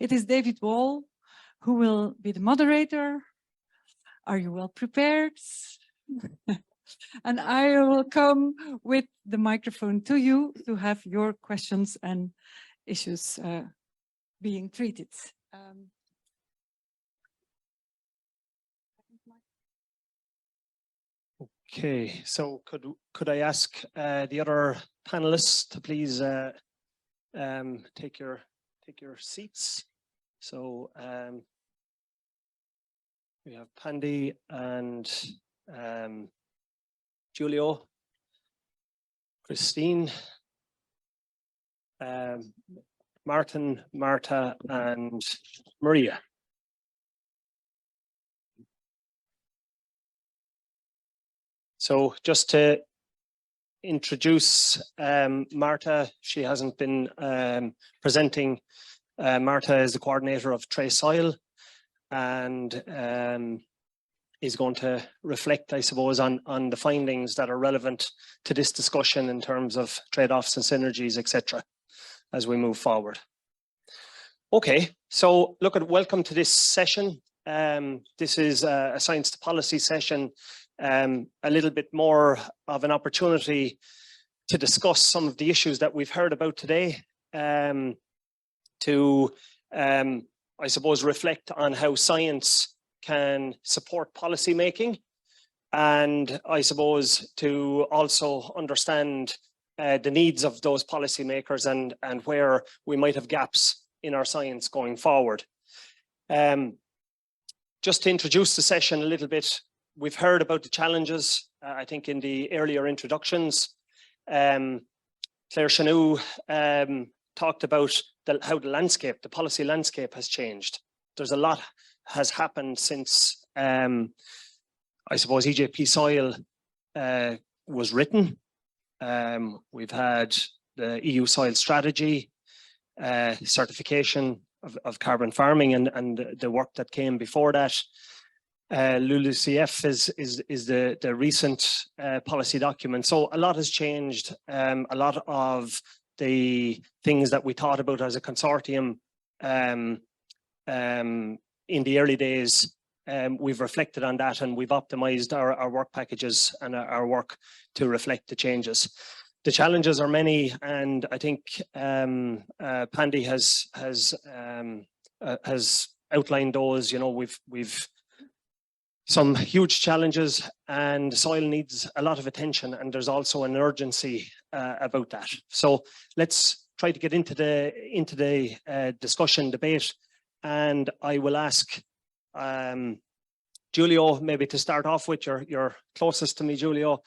It is David Wall who will be the moderator. Are you well prepared? And I will come with the microphone to you to have your questions and issues being treated. Okay, so could I ask the other panelists to please take your seats? So we have Pandy and Giulio, Christine, Martin, Marta, and Maria. So just to introduce Marta, she hasn't been presenting. Marta is the coordinator of EJP SOIL and is going to reflect, I suppose, on the findings that are relevant to this discussion in terms of trade-offs and synergies, etc., as we move forward. Okay, so welcome to this session. This is a science to policy session, a little bit more of an opportunity to discuss some of the issues that we've heard about today, to, I suppose, reflect on how science can support policy making, and I suppose to also understand the needs of those policymakers and where we might have gaps in our science going forward. Just to introduce the session a little bit, we've heard about the challenges, I think, in the earlier introductions. Claire Chanou talked about how the policy landscape has changed. There's a lot has happened since, I suppose, EJP SOIL was written. We've had the EU soil strategy, certification of carbon farming, and the work that came before that. LULUCF is the recent policy document. So a lot has changed. A lot of the things that we thought about as a consortium in the early days, we've reflected on that, and we've optimized our work packages and our work to reflect the changes. The challenges are many, and I think Pandy has outlined those. You know, we've some huge challenges, and soil needs a lot of attention, and there's also an urgency about that. So let's try to get into the discussion debate, and I will ask Giulio maybe to start off with. You're closest to me, Giulio.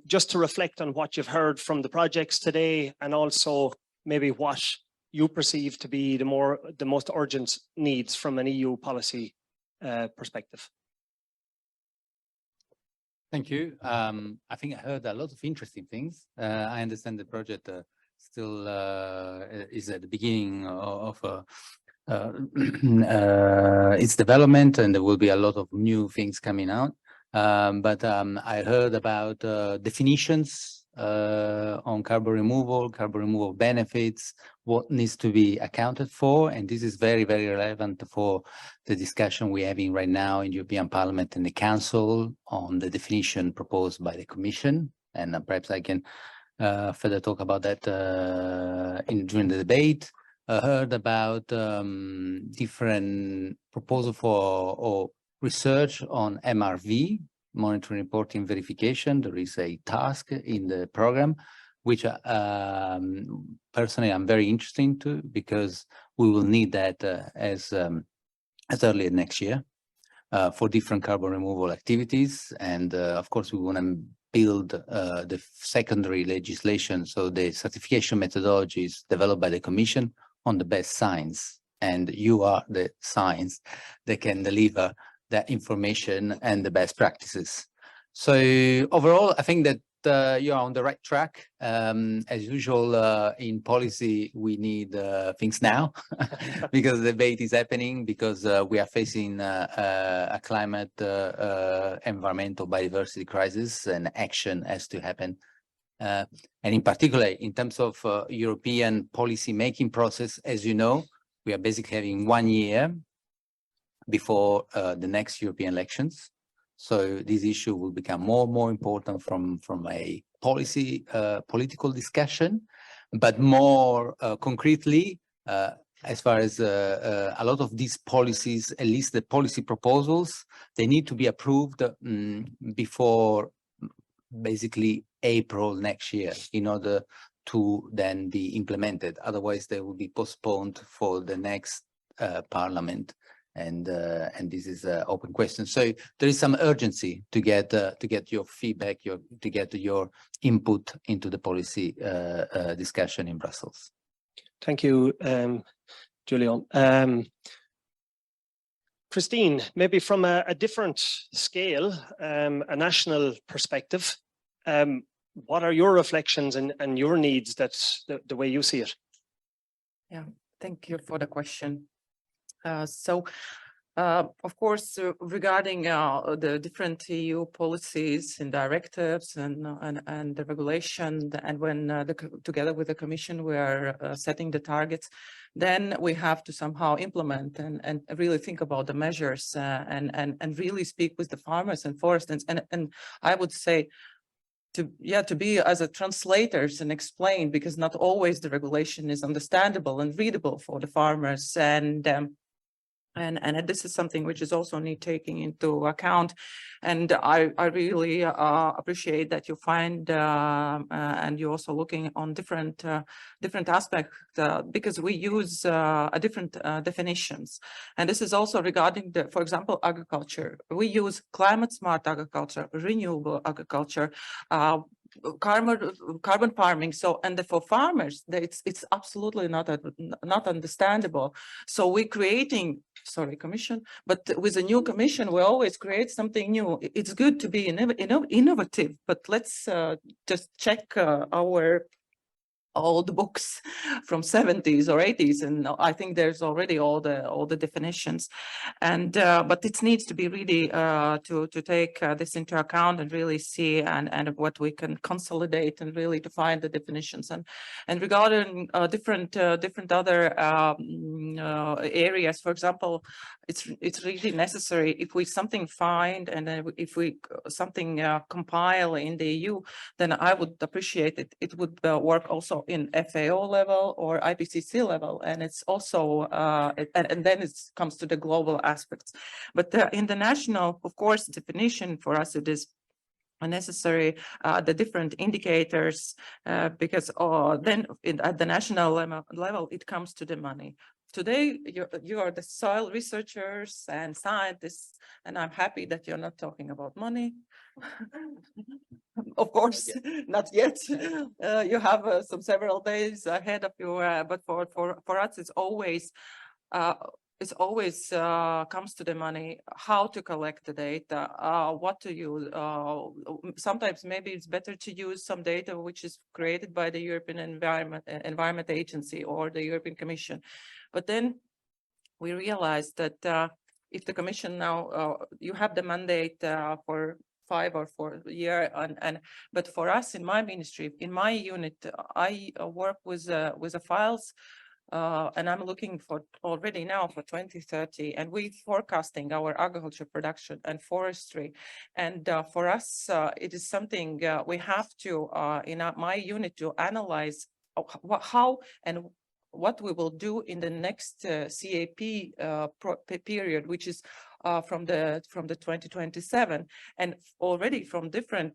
Just to reflect on what you've heard from the projects today, and also maybe what you perceive to be the most urgent needs from an EU policy perspective. Thank you. I think I heard a lot of interesting things. I understand the project still is at the beginning of its development, and there will be a lot of new things coming out. But I heard about definitions on carbon removal benefits, what needs to be accounted for, and this is very, very relevant for the discussion we're having right now in the European Parliament and the Council on the definition proposed by the Commission, and perhaps I can further talk about that during the debate. I heard about different proposals for research on MRV, monitoring, reporting, verification. There is a task in the program, which personally I'm very interested to, because we will need that as early as next year for different carbon removal activities. And of course, we want to build the secondary legislation, so the certification methodologies developed by the Commission on the best science. And you are the science that can deliver that information and the best practices. So overall, I think that you're on the right track. As usual, in policy, we need things now because the debate is happening, because we are facing a climate, environmental biodiversity crisis, and action has to happen. And in particular, in terms of European policy making process, as you know, we are basically having 1 year before the next European elections. So this issue will become more and more important from a political discussion, but more concretely, as far as a lot of these policies, at least the policy proposals, they need to be approved before basically April next year in order to then be implemented. Otherwise, they will be postponed for the next parliament. And this is an open question. So there is some urgency to get your feedback, to get your input into the policy discussion in Brussels. Thank you, Julian. Christine, maybe from a different scale, a national perspective, what are your reflections and your needs? That's the way you see it. Yeah, thank you for the question. Of course, regarding the different EU policies and directives and the regulation, and when together with the Commission we are setting the targets, then we have to somehow implement and really think about the measures and really speak with the farmers and foresters. And I would say to be as a translators and explain, because not always the regulation is understandable and readable for the farmers, and this is something which is also need taking into account. And I really appreciate that you find and you're also looking on different aspects because we use different definitions. And this is also regarding for example, agriculture. We use climate smart agriculture, renewable agriculture, carbon farming. So, and for farmers, it's absolutely not understandable. So we're creating, sorry, Commission, but with a new Commission, we always create something new. It's good to be innovative, but let's just check our old books from 70s or 80s, and I think there's already all the definitions, and but it needs to be really to take this into account and really see and what we can consolidate and really to find the definitions and regarding different other areas. For example, it's really necessary if we something find and if we something compile in the EU, then I would appreciate it. It would work also in FAO level or IPCC level, and it's also and then it comes to the global aspects. But in the national, of course, definition for us it is necessary the different indicators because then at the national level it comes to the money. Today, you are the soil researchers and scientists, and I'm happy that you're not talking about money. Of course, not yet. You have several days ahead of you, but for us, it's always comes to the money, how to collect the data, what to use. Sometimes maybe it's better to use some data which is created by the European Environment Agency or the European Commission. But then we realized that if the Commission now, you have the mandate for 5 or 4 years, but for us in my ministry, in my unit, I work with the files. And I'm looking for already now for 2030, and we're forecasting our agriculture production and forestry. And for us, it is something we have to, in my unit, to analyze how and what we will do in the next CAP period, which is from the 2027, and already from different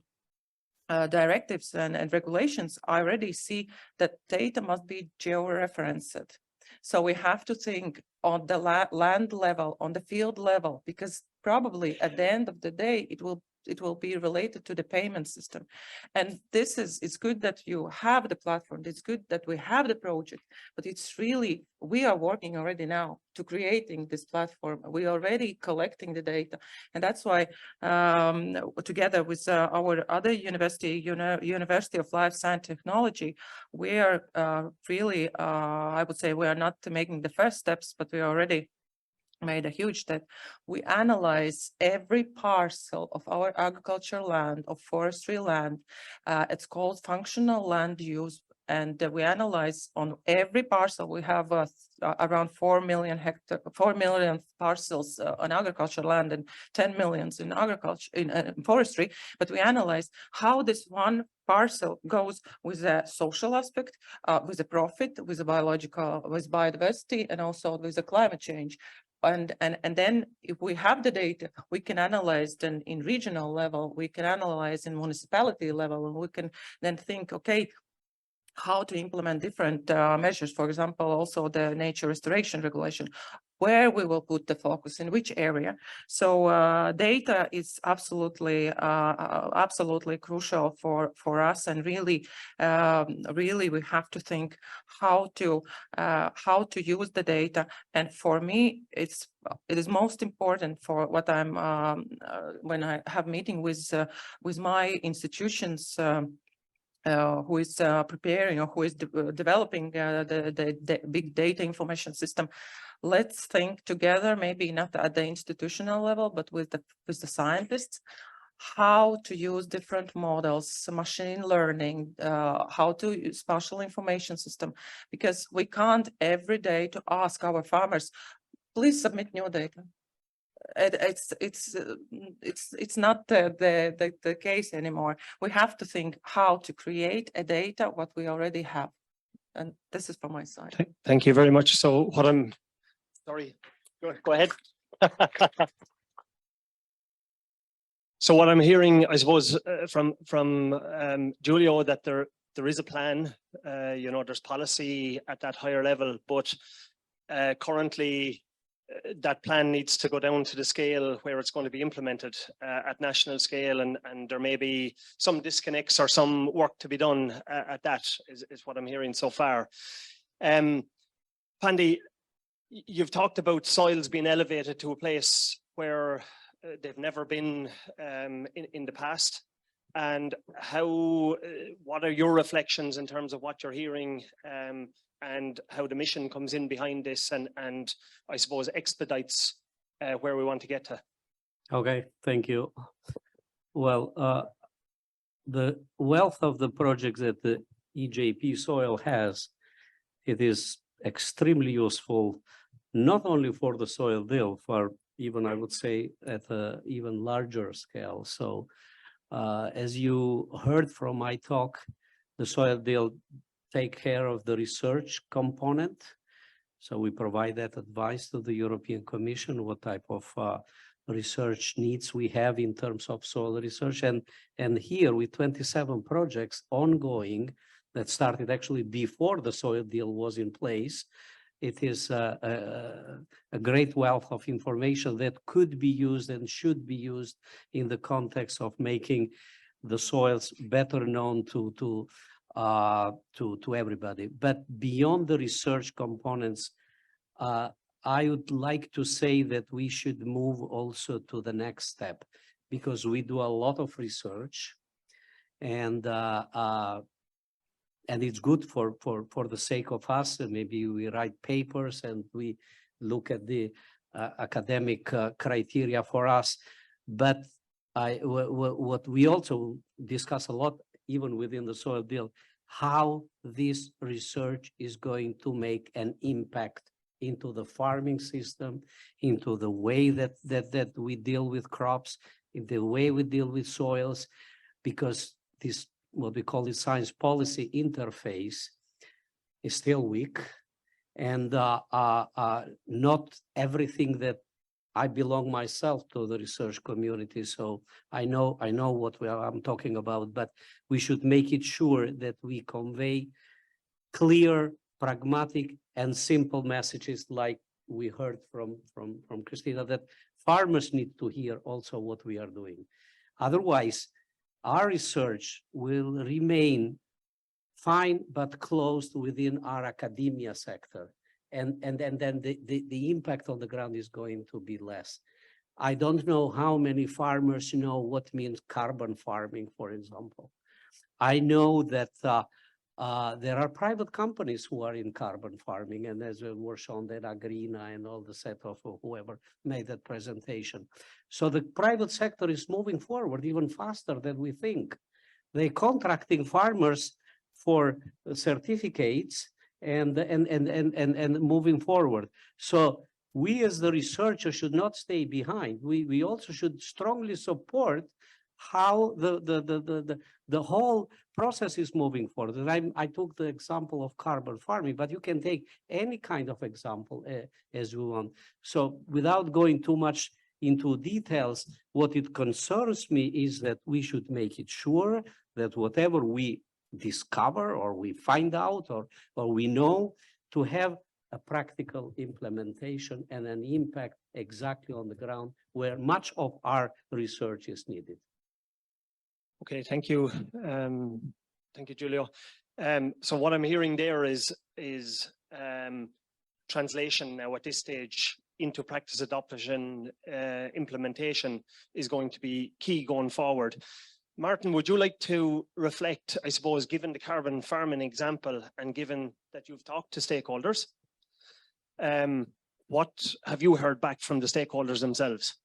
directives and regulations, I already see that data must be georeferenced. So we have to think on the land level, on the field level, because probably at the end of the day, it will be related to the payment system. And this it's good that you have the platform. It's good that we have the project, but it's really, we are working already now to creating this platform. We are already collecting the data. And that's why together with our other university, University of Life Science Technology, we are really, I would say we are not making the first steps, but we already made a huge step. We analyze every parcel of our agricultural land, of forestry land. It's called functional land use. and we analyze on every parcel. We have around 4 million parcels on agricultural land and 10 millions in agriculture, in forestry. But we analyze how this one parcel goes with a social aspect, with a profit, with a biological, with biodiversity, and also with the climate change. And then if we have the data, we can analyze then in regional level, we can analyze in municipality level, and we can then think, okay, how to implement different measures. For example, also the nature restoration regulation, where we will put the focus, in which area. So data is absolutely crucial for us, and really we have to think how to use the data. And for me, it is most important for what I'm when I have meeting with my institutions. Who is preparing or who is developing the big data information system. Let's think together, maybe not at the institutional level, but with the scientists, how to use different models, machine learning, how to use spatial information system, because we can't every day to ask our farmers, please submit new data. It's not the case anymore. We have to think how to create a data what we already have, and this is from my side. Thank you very much. So what I'm sorry, go ahead. So what I'm hearing, I suppose, from Giulio, that there is a plan. There's policy at that higher level, but currently, that plan needs to go down to the scale where it's going to be implemented at national scale, and there may be some disconnects or some work to be done at that, is what I'm hearing so far. Pandi, you've talked about soils being elevated to a place where they've never been in the past, and what are your reflections in terms of what you're hearing, and how the mission comes in behind this, and I suppose expedites where we want to get to. Okay, thank you. Well, the wealth of the projects that the EJP SOIL has, it is extremely useful, not only for the soil deal, for even, I would say, at an even larger scale. So as you heard from my talk, the soil deal take care of the research component. So we provide that advice to the European Commission, what type of research needs we have in terms of soil research. And here with 27 projects ongoing that started actually before the soil deal was in place, it is a great wealth of information that could be used and should be used in the context of making the soils better known to everybody. But beyond the research components, I would like to say that we should move also to the next step, because we do a lot of research, and it's good for the sake of us. And maybe we write papers and we look at the academic criteria for us. But what we also discuss a lot, even within the soil deal, how this research is going to make an impact into the farming system, into the way that we deal with crops, in the way we deal with soils, because this, what we call the science policy interface, is still weak, and not everything that I belong myself to the research community, so I know what I'm talking about, but we should make it sure that we convey clear, pragmatic, and simple messages, like we heard from Christina, that farmers need to hear also what we are doing. Otherwise, our research will remain fine but closed within our academia sector. And then the impact on the ground is going to be less. I don't know how many farmers know what means carbon farming, for example. I know that there are private companies who are in carbon farming, and as were shown that Agrina and all the set of whoever made that presentation. So the private sector is moving forward even faster than we think. They're contracting farmers for certificates and moving forward. So we as the researcher should not stay behind. We also should strongly support how the whole process is moving forward. And I took the example of carbon farming, but you can take any kind of example as you want. So without going too much into details, what it concerns me is that we should make it sure that whatever we discover or we find out or we know, to have a practical implementation and an impact exactly on the ground where much of our research is needed. Okay, thank you. Thank you, Giulio. So what I'm hearing there is translation now at this stage into practice adoption, implementation is going to be key going forward. Martin, would you like to reflect, I suppose, given the carbon farming example and given that you've talked to stakeholders, what have you heard back from the stakeholders themselves?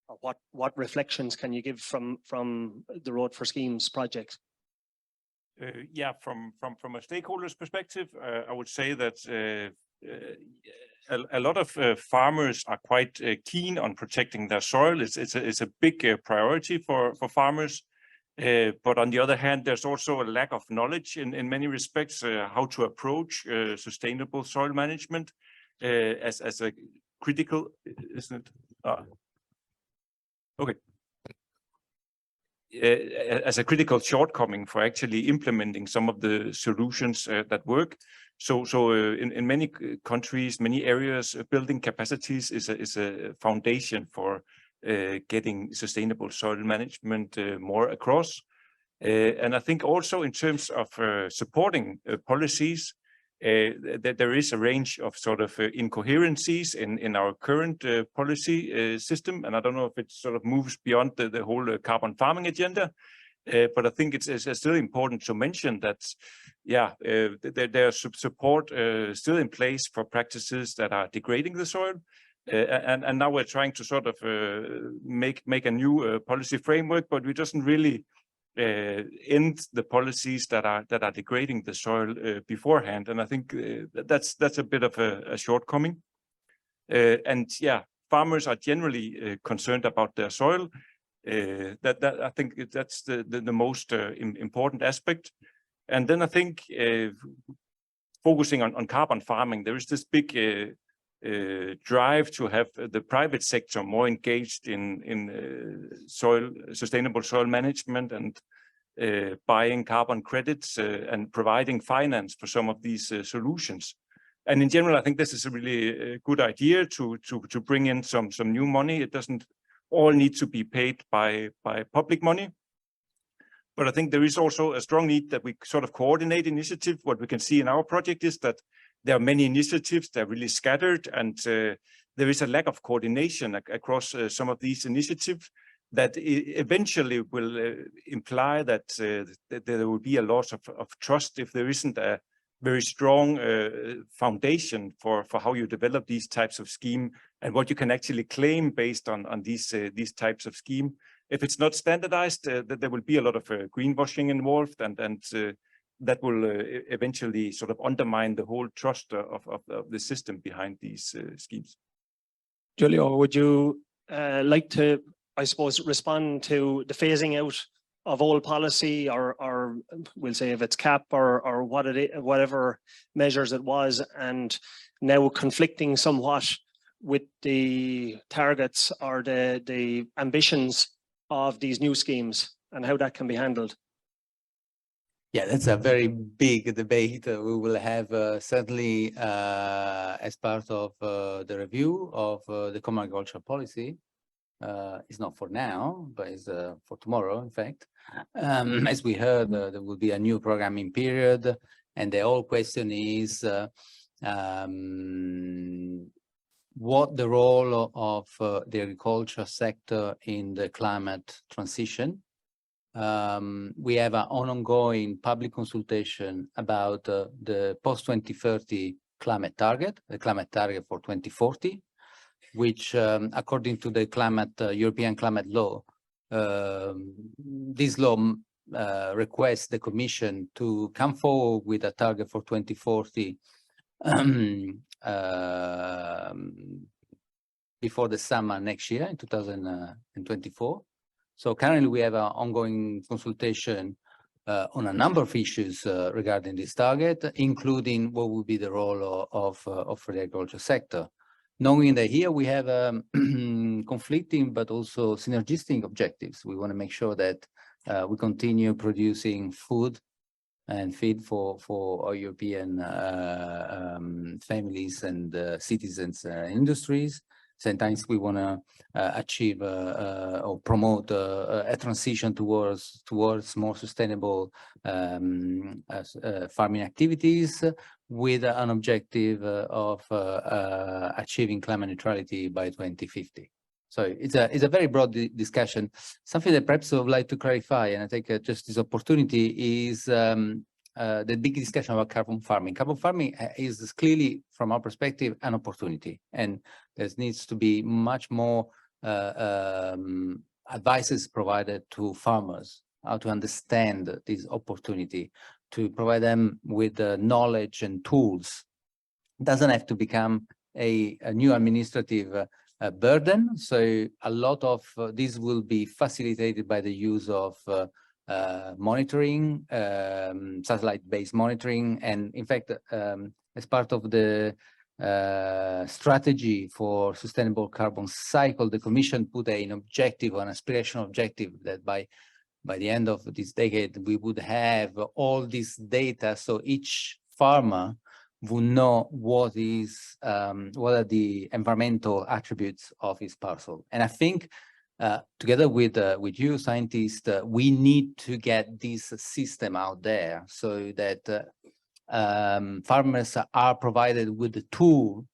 Or what reflections can you give from the Road for Schemes project? Yeah, from a stakeholder's perspective, I would say that a lot of farmers are quite keen on protecting their soil. It's a big priority for farmers. But on the other hand, there's also a lack of knowledge in many respects how to approach sustainable soil management as a critical, isn't it? Okay. As a critical shortcoming for actually implementing some of the solutions that work. So in many countries, many areas, building capacities is a foundation for getting sustainable soil management more across. And I think also in terms of supporting policies, that there is a range of sort of incoherencies in our current policy system. And I don't know if it sort of moves beyond the whole carbon farming agenda. But I think it's still important to mention that, yeah, there's support still in place for practices that are degrading the soil. And now we're trying to sort of make a new policy framework, but we doesn't really end the policies that are degrading the soil beforehand. And I think that's a bit of a shortcoming. And yeah, farmers are generally concerned about their soil. That I think that's the most important aspect. And then I think focusing on carbon farming, there is this big drive to have the private sector more engaged in sustainable soil management and buying carbon credits and providing finance for some of these solutions. And in general, I think this is a really good idea to bring in some new money. It doesn't all need to be paid by public money. But I think there is also a strong need that we sort of coordinate initiatives. What we can see in our project is that there are many initiatives that are really scattered, and there is a lack of coordination across some of these initiatives that eventually will imply that there will be a loss of trust if there isn't a very strong foundation for how you develop these types of scheme and what you can actually claim based on these types of scheme. If it's not standardized, there will be a lot of greenwashing involved, and that will eventually sort of undermine the whole trust of the system behind these schemes. Giulio, would you like to, I suppose, respond to the phasing out of old policy, or we'll say if it's CAP or what it is, whatever measures it was, and now conflicting somewhat with the targets or the ambitions of these new schemes, and how that can be handled? Yeah, that's a very big debate we will have certainly as part of the review of the Common Agricultural Policy. It's not for now, but it's for tomorrow, in fact. As we heard, there will be a new programming period, and the whole question is what the role of the agriculture sector in the climate transition. We have an ongoing public consultation about the post-2030 climate target, the climate target for 2040, which according to the European climate law, this law request the Commission to come forward with a target for 2040 before the summer next year in 2024. So currently we have an ongoing consultation on a number of issues regarding this target, including what would be the role of the agriculture sector. Knowing that here we have conflicting but also synergistic objectives. We want to make sure that we continue producing food and feed for our European families and citizens industries. Sometimes we want to achieve or promote a transition towards more sustainable farming activities with an objective of achieving climate neutrality by 2050. So it's a very broad discussion. Something that perhaps I would like to clarify, and I think just this opportunity, is the big discussion about carbon farming. Carbon farming is clearly, from our perspective, an opportunity, and there needs to be much more advices provided to farmers, how to understand this opportunity, to provide them with the knowledge and tools. It doesn't have to become a new administrative burden. So a lot of this will be facilitated by the use of monitoring, satellite-based monitoring. And in fact, as part of the strategy for sustainable carbon cycle, the Commission put an objective, an aspirational objective, that by the end of this decade, we would have all this data, so each farmer would know what are the environmental attributes of his parcel. And I think together with you scientists, we need to get this system out there so that farmers are provided with the tool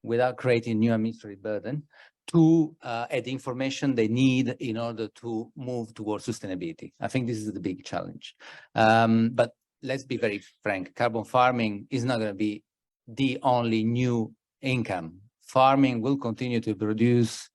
without creating new administrative burden to add the information they need in order to move towards sustainability. I think this is the big challenge. But let's be very frank, carbon farming is not going to be the only new income. Farming will continue to produce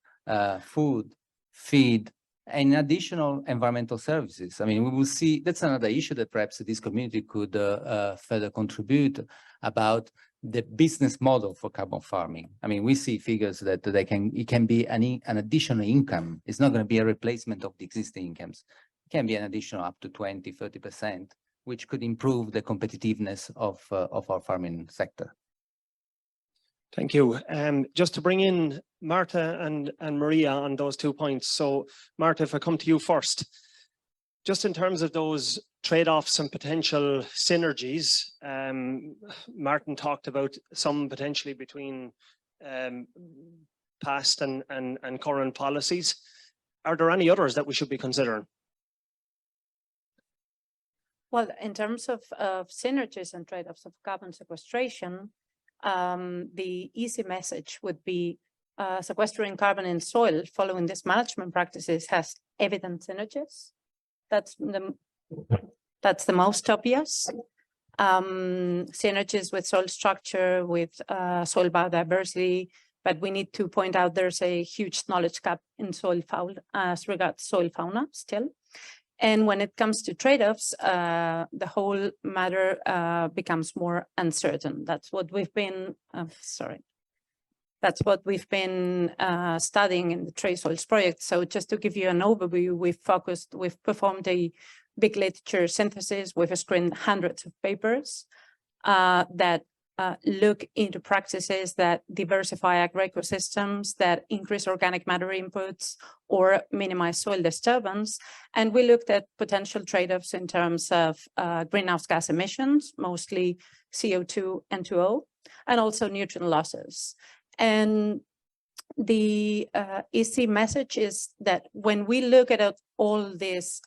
food, feed, and additional environmental services. I mean, we will see, that's another issue that perhaps this community could further contribute about the business model for carbon farming. I mean, we see figures that it can be an additional income. It's not going to be a replacement of the existing incomes. It can be an additional up to 20, 30%, which could improve the competitiveness of our farming sector. Thank you. Just to bring in Marta and Maria on those 2 points. So Marta, if I come to you first, just in terms of those trade-offs and potential synergies, Martin talked about some potentially between past and current policies. Are there any others that we should be considering? Well, in terms of synergies and trade-offs of carbon sequestration, the easy message would be sequestering carbon in soil following these management practices has evident synergies. That's the most obvious. Synergies with soil structure, with soil biodiversity, but we need to point out there's a huge knowledge gap in soil fauna as regards soil fauna still. And when it comes to trade-offs, the whole matter becomes more uncertain. That's what we've been, That's what we've been studying in the Trace Soils project. So just to give you an overview, we've performed a big literature synthesis. We've screened hundreds of papers that look into practices that diversify agroecosystems, that increase organic matter inputs or minimize soil disturbance. And we looked at potential trade-offs in terms of greenhouse gas emissions, mostly CO2, N2O, and also nutrient losses. And the easy message is that when we look at all these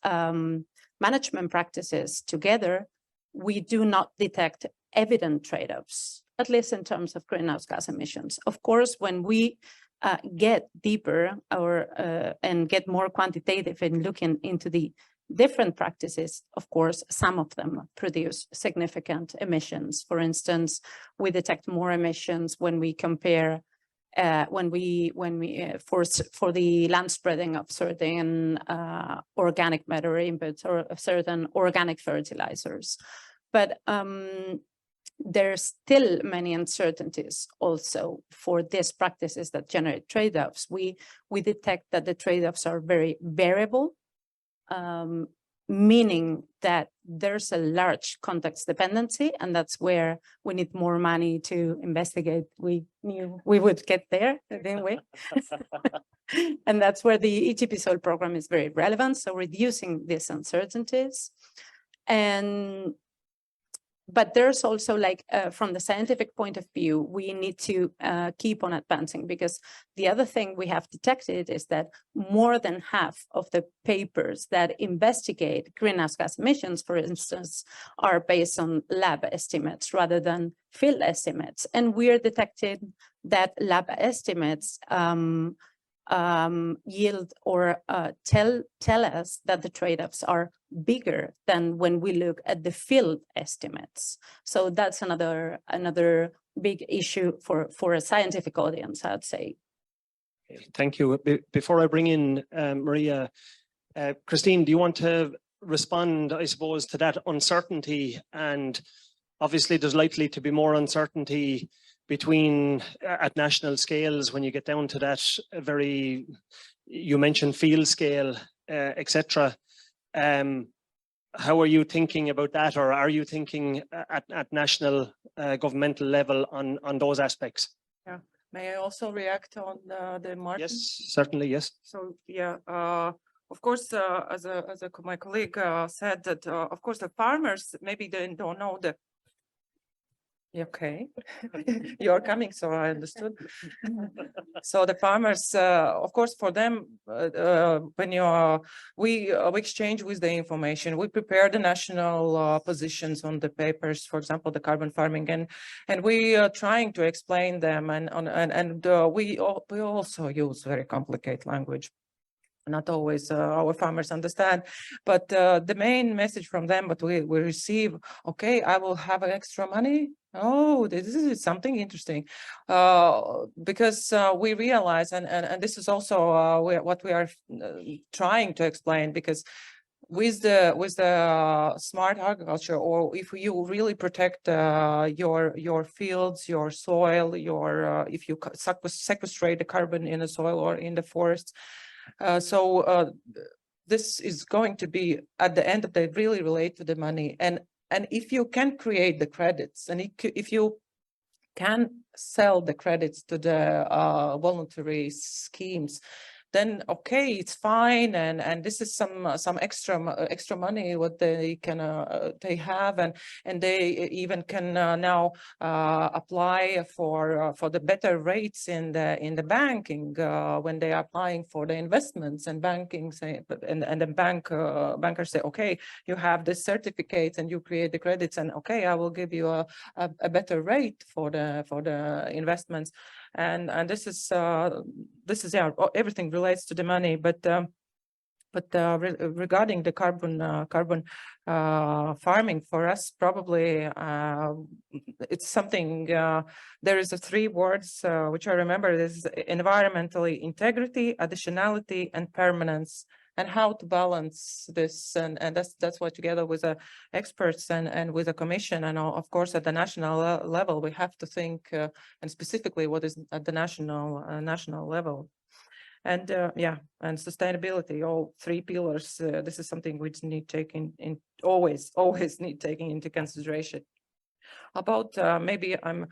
management practices together, we do not detect evident trade-offs, at least in terms of greenhouse gas emissions. Of course, when we get deeper and get more quantitative in looking into the different practices, of course, some of them produce significant emissions. For instance, we detect more emissions when we compare when we for the land spreading of certain organic matter inputs or certain organic fertilizers. But there's still many uncertainties also for these practices that generate trade-offs. We detect that the trade-offs are very variable, meaning that there's a large context dependency, and that's where we need more money to investigate. We knew we would get there, didn't we? And that's where the EJP SOIL program is very relevant, so reducing these uncertainties. But there's also, like, from the scientific point of view, we need to keep on advancing, because the other thing we have detected is that more than half of the papers that investigate greenhouse gas emissions, for instance, are based on lab estimates rather than field estimates. And we're detecting that lab estimates yield or tell us that the trade-offs are bigger than when we look at the field estimates. So that's another big issue for a scientific audience, I'd say. Thank you. Before I bring in Maria, Christine, do you want to respond, I suppose, to that uncertainty? And obviously there's likely to be more uncertainty between at national scales when you get down to that very, you mentioned field scale, etc. How are you thinking about that, or are you thinking at national governmental level on those aspects? Yeah. May I also react on the market? Yes, certainly, yes. So yeah, of course, as my colleague said, that of course the farmers maybe they don't know the. Okay, you're coming, so I understood. So the farmers, of course, for them, when we exchange with the information, we prepare the national positions on the papers, for example, the carbon farming, and we are trying to explain them, and we also use very complicated language. Not always our farmers understand, but the main message from them, but we receive, okay, I will have extra money. Oh, this is something interesting, because we realize, and this is also what we are trying to explain, because with the smart agriculture, or if you really protect your fields, your soil, if you sequestrate the carbon in the soil or in the forests. This is going to be, at the end of the day, really relate to the money. And if you can create the credits, and if you can sell the credits to the voluntary schemes, then okay, it's fine, and this is some extra money what they can they have, and they even can now apply for the better rates in the banking when they are applying for the investments, and banking say, and the bankers say, okay, you have this certificate and you create the credits, and okay, I will give you a better rate for the investments. And this is yeah, everything relates to the money, but regarding the carbon farming, for us probably it's something. There is 3 words which I remember. This is environmentally integrity, additionality, and permanence. And how to balance this, and that's what, together with the experts and with the commission, and of course at the national level, we have to think, and specifically what is at the national level, and yeah, and sustainability, all 3 pillars. This is something which need taking in always need taking into consideration. About maybe I'm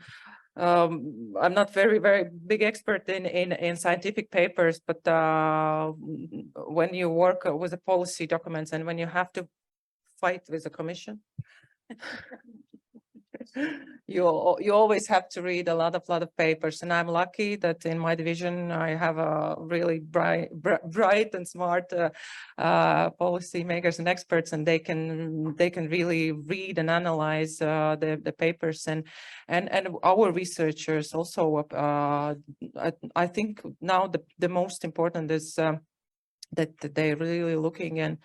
not very big expert in scientific papers, but when you work with the policy documents and when you have to fight with the commission, you always have to read a lot of papers. And I'm lucky that in my division I have a really bright and smart policy makers and experts, and they can really read and analyze the papers, and our researchers also. I think now the most important is that they're really looking and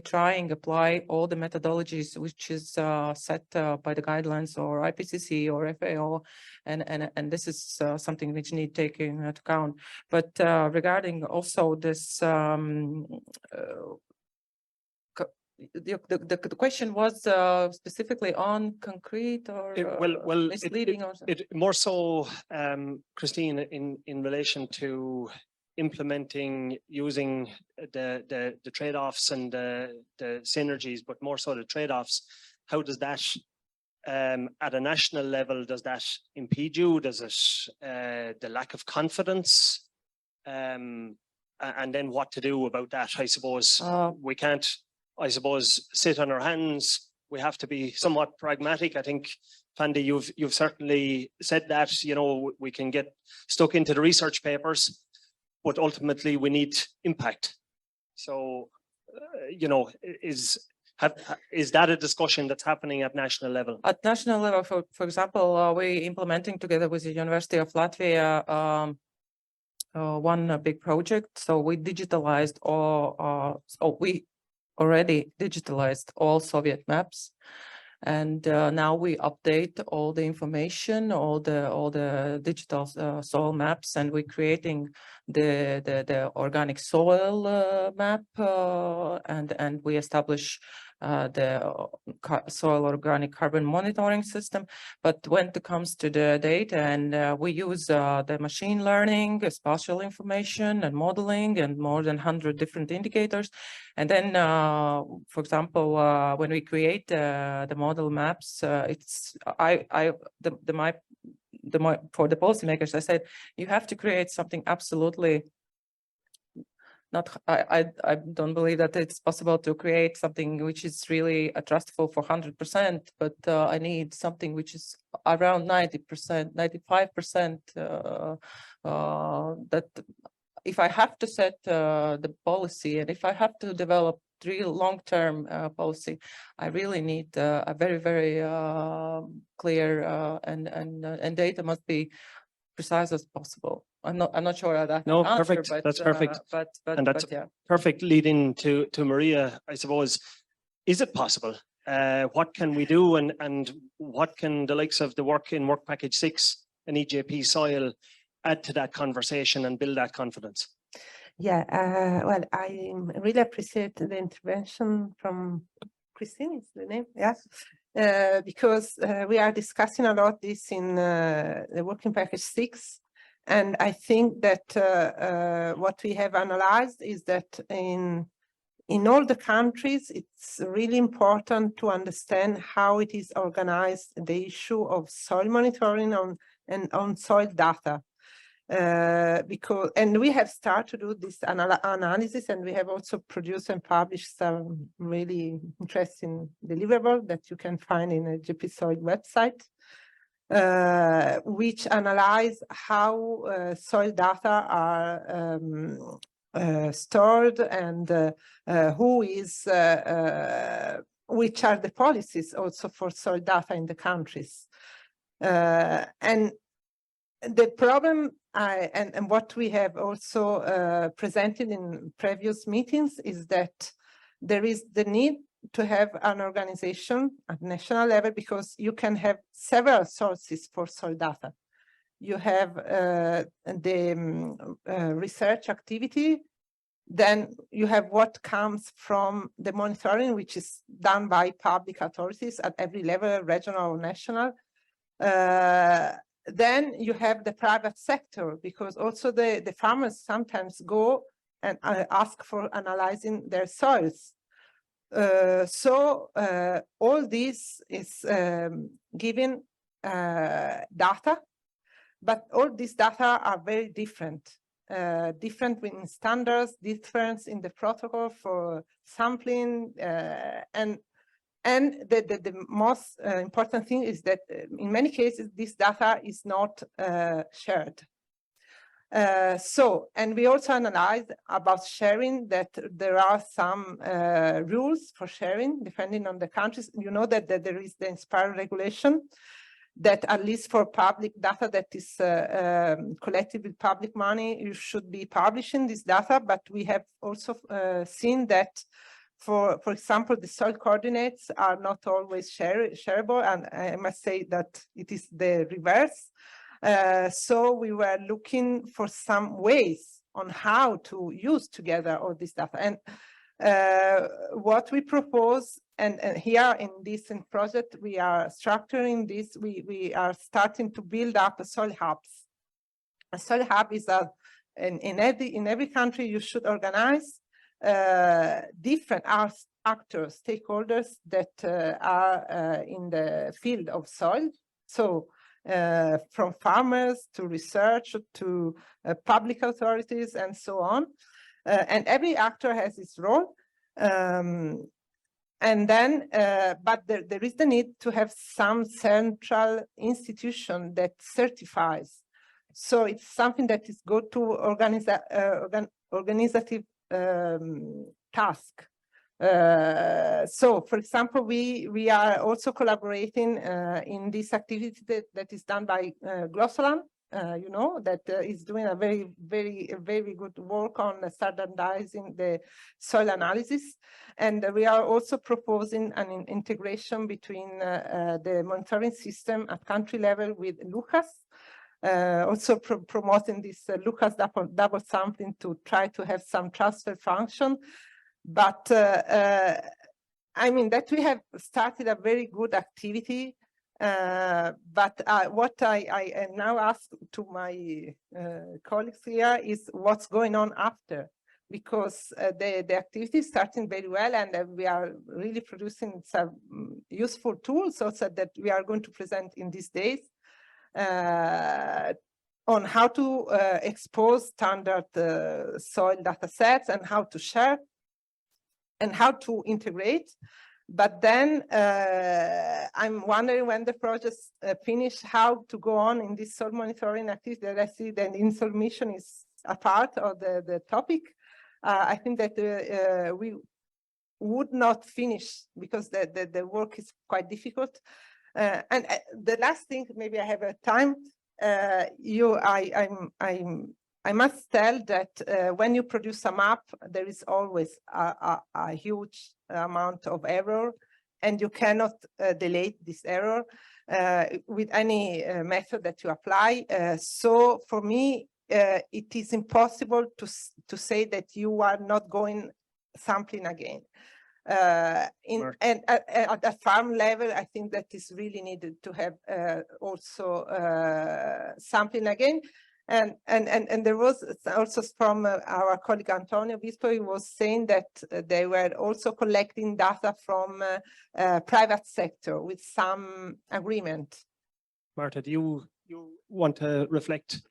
trying apply all the methodologies which is set by the guidelines or IPCC or FAO, and this is something which need taking into account. But regarding also this the question was specifically on concrete or misleading or something? It more so, Christine, in relation to implementing using the trade-offs and the synergies, but more so the trade-offs. How does that at a national level, does that impede you? Does it the lack of confidence? And then what to do about that? I suppose we can't, I suppose, sit on our hands. We have to be somewhat pragmatic. I think, Fandi, you've certainly said that, you know, we can get stuck into the research papers, but ultimately we need impact. So, you know, is that a discussion that's happening at national level? At national level, for example, we implementing together with the University of Latvia one big project. So we digitalized all, we already digitalized all Soviet maps, and now we update all the information, all the digital soil maps, and we're creating the organic soil map, and we establish the soil organic carbon monitoring system. But when it comes to the data, and we use the machine learning, spatial information and modeling, and more than 100 different indicators. And then, for example, when we create the model maps, it's for the policymakers, I said, you have to create something absolutely not, I don't believe that it's possible to create something which is really trustful for 100%, but I need something which is around 90%, 95%, that if I have to set the policy, and if I have to develop real long-term policy, I really need a very, very clear and data must be precise as possible. I'm not sure of that. No, answer, perfect. but, That's perfect. And that's yeah. perfect lead in to Maria, I suppose. Is it possible? What can we do, and what can the likes of the work in Work Package 6 and EJP SOIL add to that conversation and build that confidence? Yeah, well, I really appreciate the intervention from Christine, is the name, yeah, because we are discussing a lot this in the Working Package 6. And I think that what we have analyzed is that in all the countries, it's really important to understand how it is organized, the issue of soil monitoring on soil data. And we have started to do this analysis, and we have also produced and published some really interesting deliverables that you can find in the EJP SOIL website, which analyze how soil data are stored, and who is, which are the policies also for soil data in the countries. And the problem, and what we have also presented in previous meetings, is that there is the need to have an organization at national level, because you can have several sources for soil data. You have the research activity, then you have what comes from the monitoring, which is done by public authorities at every level, regional or national. Then you have the private sector, because also the farmers sometimes go and ask for analyzing their soils. So all this is giving data, but all these data are very different. Different in standards, difference in the protocol for sampling, and the most important thing is that in many cases this data is not shared. And we also analyzed about sharing, that there are some rules for sharing depending on the countries. You know that there is the INSPIRE regulation that at least for public data that is collected with public money, you should be publishing this data. But we have also seen that, for example, the soil coordinates are not always shareable, and I must say that it is the reverse. So we were looking for some ways on how to use together all this data. And what we propose, and here in this project, we are structuring this, we are starting to build up a soil hubs. A soil hub is in every country you should organize different actors, stakeholders that are in the field of soil. So from farmers to research to public authorities and so on. And every actor has its role. And then, but there is the need to have some central institution that certifies. So it's something that is go to organizative task. So, for example, we are also collaborating in this activity that is done by Glossoland, you know, that is doing a very good work on standardizing the soil analysis. And we are also proposing an integration between the monitoring system at country level with Lucas, also promoting this Lucas double sampling to try to have some transfer function. But I mean that we have started a very good activity. But what I now ask to my colleagues here is what's going on after, because the activity is starting very well, and we are really producing some useful tools also that we are going to present in these days on how to expose standard soil data sets and how to share and how to integrate. But then I'm wondering when the projects finish, how to go on in this soil monitoring activity that I see that in soil mission is a part of the topic. I think that we would not finish because the work is quite difficult. And the last thing, maybe I have a time, I must tell that when you produce a map, there is always a huge amount of error, and you cannot delete this error with any method that you apply. So for me, it is impossible to say that you are not going sampling again. And at the farm level, I think that is really needed to have also sampling again. And there was also from our colleague Antonio Bispo, he was saying that they were also collecting data from private sector with some agreement. Marta, do you want to reflect?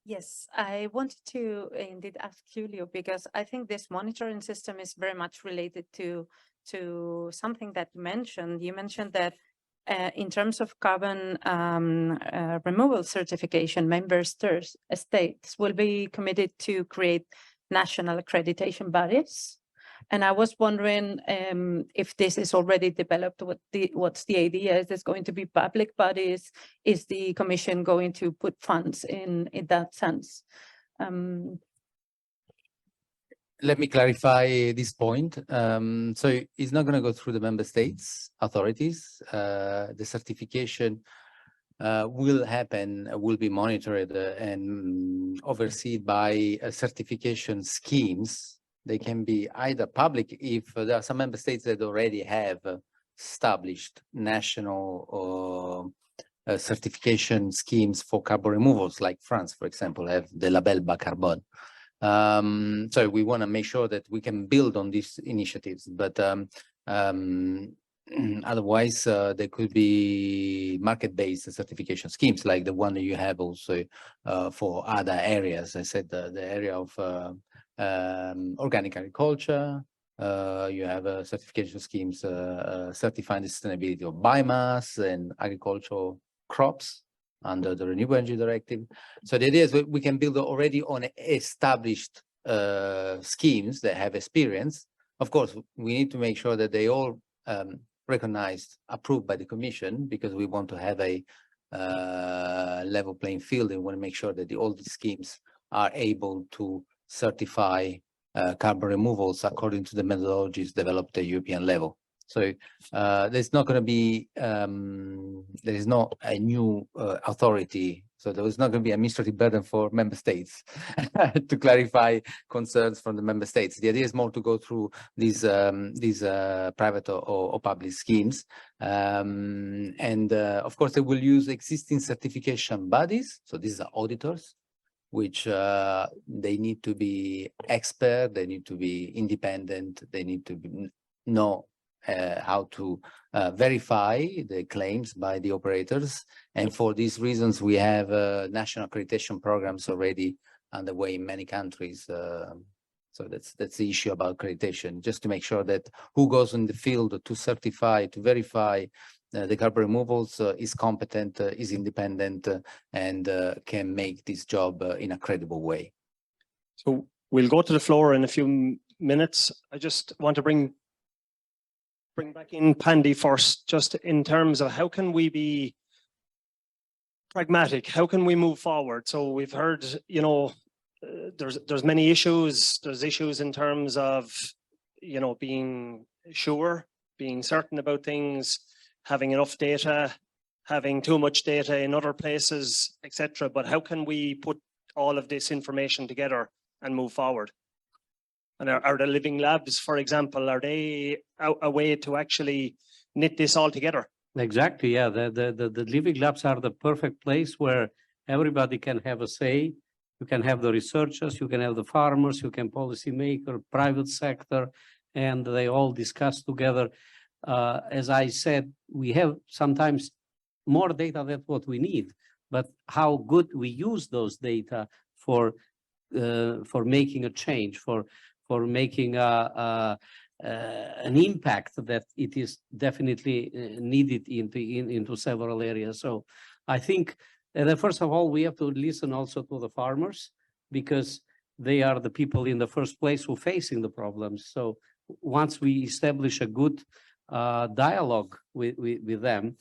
Yes, I wanted to indeed ask Julio, because I think this monitoring system is very much related to something that you mentioned. You mentioned that in terms of carbon removal certification, member states will be committed to create national accreditation bodies. And I was wondering if this is already developed, what's the idea? Is this going to be public bodies? Is the Commission going to put funds in that sense? Let me clarify this point. So it's not going to go through the member states authorities. The certification will happen, will be monitored and overseen by certification schemes. They can be either public if there are some member states that already have established national certification schemes for carbon removals, like France, for example, have the label bas carbone. So we want to make sure that we can build on these initiatives, but otherwise there could be market-based certification schemes like the one that you have also for other areas. I said the area of organic agriculture. You have certification schemes certifying the sustainability of biomass and agricultural crops under the Renewable Energy Directive. So the idea is we can build already on established schemes that have experience. Of course, we need to make sure that they all recognized, approved by the Commission, because we want to have a level playing field. And we want to make sure that all these schemes are able to certify carbon removals according to the methodologies developed at European level. So there's not going to be, there is not a new authority. So there is not going to be an administrative burden for member states to clarify concerns from the member states. The idea is more to go through these private or public schemes. Of course, they will use existing certification bodies. So these are auditors, which they need to be expert, they need to be independent, they need to know how to verify the claims by the operators. And for these reasons, we have national accreditation programs already underway in many countries. So that's the issue about accreditation, just to make sure that who goes in the field to certify, to verify the carbon removals is competent, is independent, and can make this job in a credible way. So we'll go to the floor in a few minutes. I just want to bring back in Pandy first, just in terms of how can we be pragmatic? How can we move forward? So we've heard, you know, there's many issues. There's issues in terms of, you know, being sure, being certain about things, having enough data, having too much data in other places, etc. But how can we put all of this information together and move forward? And are the living labs, for example, are they a way to actually knit this all together? Exactly, yeah. The living labs are the perfect place where everybody can have a say. You can have the researchers, you can have the farmers, you can policymaker, private sector, and they all discuss together. As I said, we have sometimes more data than what we need, but how good we use those data for making a change, for making an impact that it is definitely needed into several areas. So I think first of all, we have to listen also to the farmers, because they are the people in the first place who are facing the problems. So once we establish a good dialogue with them,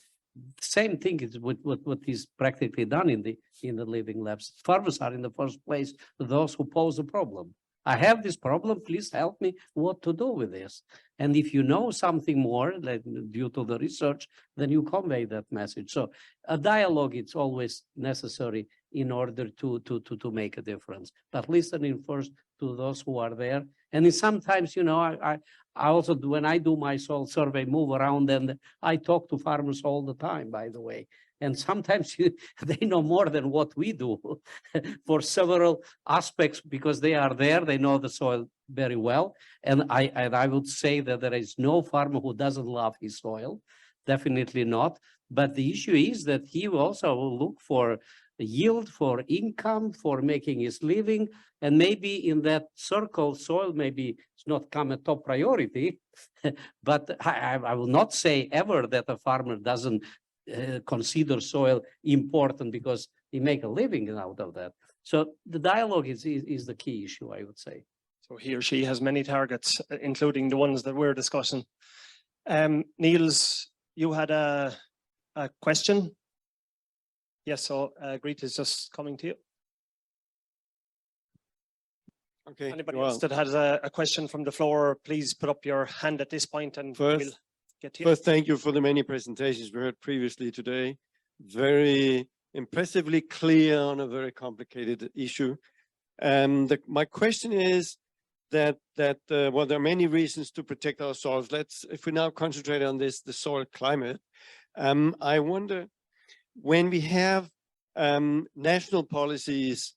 same thing is what is practically done in the living labs. Farmers are in the first place those who pose a problem. I have this problem, please help me what to do with this. And if you know something more, like due to the research, then you convey that message. So a dialogue is always necessary in order to make a difference. But listening first to those who are there. And sometimes, you know, I also, when I do my soil survey, move around, and I talk to farmers all the time, by the way. And sometimes they know more than what we do for several aspects, because they are there, they know the soil very well. And I would say that there is no farmer who doesn't love his soil, definitely not. But the issue is that he also will look for yield, for income, for making his living. And maybe in that circle, soil maybe it's not come a top priority, but I will not say ever that a farmer doesn't consider soil important because they make a living out of that. So the dialogue is the key issue, I would say. So he or she has many targets, including the ones that we're discussing. Niels, you had a question? Yes, so Greta is just coming to you. Okay. Anybody else that has a question from the floor, please put up your hand at this point and we'll get to you. First, thank you for the many presentations we heard previously today. Very impressively clear on a very complicated issue. My question is that well, there are many reasons to protect our soils. If we now concentrate on this, the soil climate, I wonder, when we have national policies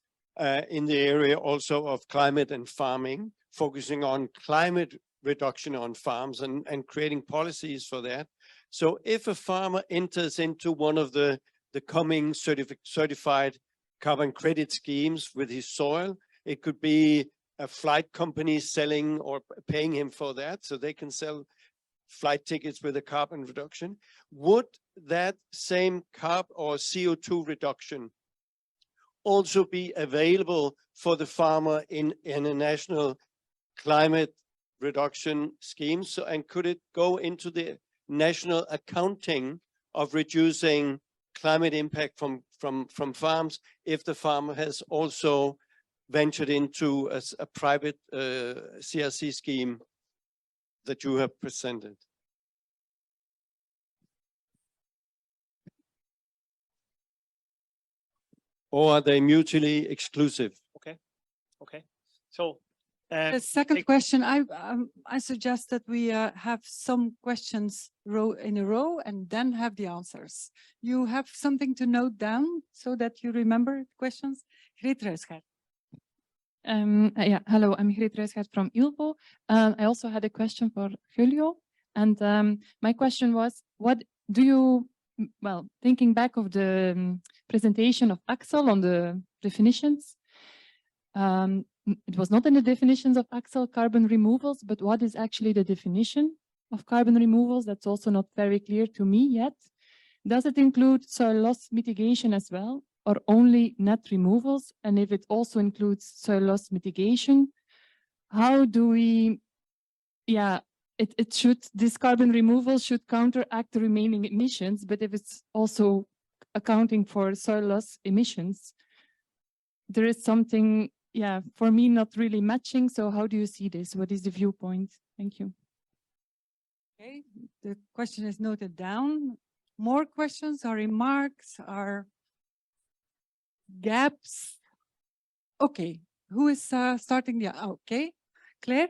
in the area also of climate and farming, focusing on climate reduction on farms and creating policies for that. So if a farmer enters into one of the coming certified carbon credit schemes with his soil, it could be a flight company selling or paying him for that, so they can sell flight tickets with a carbon reduction. Would that same carb or CO2 reduction also be available for the farmer in a national climate reduction scheme? So, and could it go into the national accounting of reducing climate impact from farms if the farmer has also ventured into a private CRC scheme that you have presented? Or are they mutually exclusive? Okay. So The second question, I suggest that we have some questions in a row and then have the answers. You have something to note down so that you remember questions? Greet Ruisgaard. Yeah, hello, I'm Greet Ruisgaard from ILPO. I also had a question for Julio. And my question was, what do you, well, thinking back of the presentation of Axel on the definitions, it was not in the definitions of Axel carbon removals, but what is actually the definition of carbon removals? That's also not very clear to me yet. Does it include soil loss mitigation as well, or only net removals? And if it also includes soil loss mitigation, how do we, yeah, this carbon removal should counteract the remaining emissions, but if it's also accounting for soil loss emissions, there is something, yeah, for me, not really matching. So how do you see this? What is the viewpoint? Thank you. Okay, the question is noted down. More questions or remarks or gaps? Okay, who is starting the, okay, Claire?